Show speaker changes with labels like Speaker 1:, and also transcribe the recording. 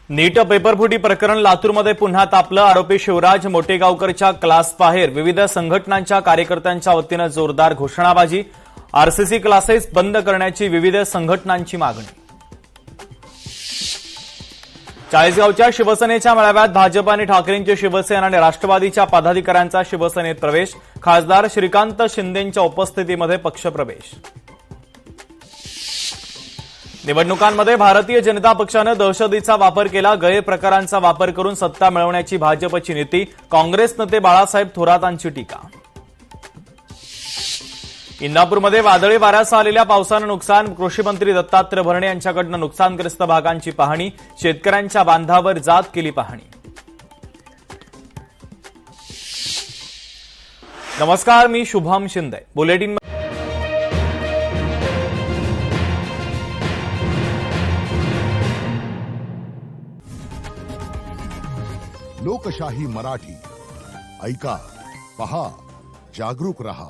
Speaker 1: नीट पेपरफुटी प्रकरण लातूरमध्ये पुन्हा तापलं। आरोपी शिवराज मोटेगावकरच्या क्लासबाहेर विविध संघटनांच्या कार्यकर्त्यांच्या वतीनं जोरदार घोषणाबाजी। आरसीसी क्लासेस बंद करण्याची विविध संघटनांची मागणी। चाळीसगावच्या शिवसेनेच्या मेळाव्यात भाजप आणि ठाकरेंची शिवसेना आणि राष्ट्रवादीच्या पदाधिकाऱ्यांचा शिवसेनेत प्रवेश। खासदार श्रीकांत शिंदेंच्या उपस्थितीमध्ये पक्षप्रवेश। निवडणुकांमध्ये भारतीय जनता पक्षानं दहशतीचा वापर केला। गैरप्रकारांचा वापर करून सत्ता मिळवण्याची भाजपची नीती। काँग्रेस नेते बाळासाहेब थोरातांची टीका। इंदापूरमध्ये वादळी वाऱ्यासह आलेल्या पावसानं नुकसान। कृषीमंत्री दत्तात्रय भरणे यांच्याकडून नुकसानग्रस्त भागांची पाहणी। शेतकऱ्यांच्या बांधावर जात केली पाहणी। नमस्कार, मी शुभम शिंदे। बुलेटिन
Speaker 2: लोकशाही मराठी ऐका, पहा, जागरूक रहा।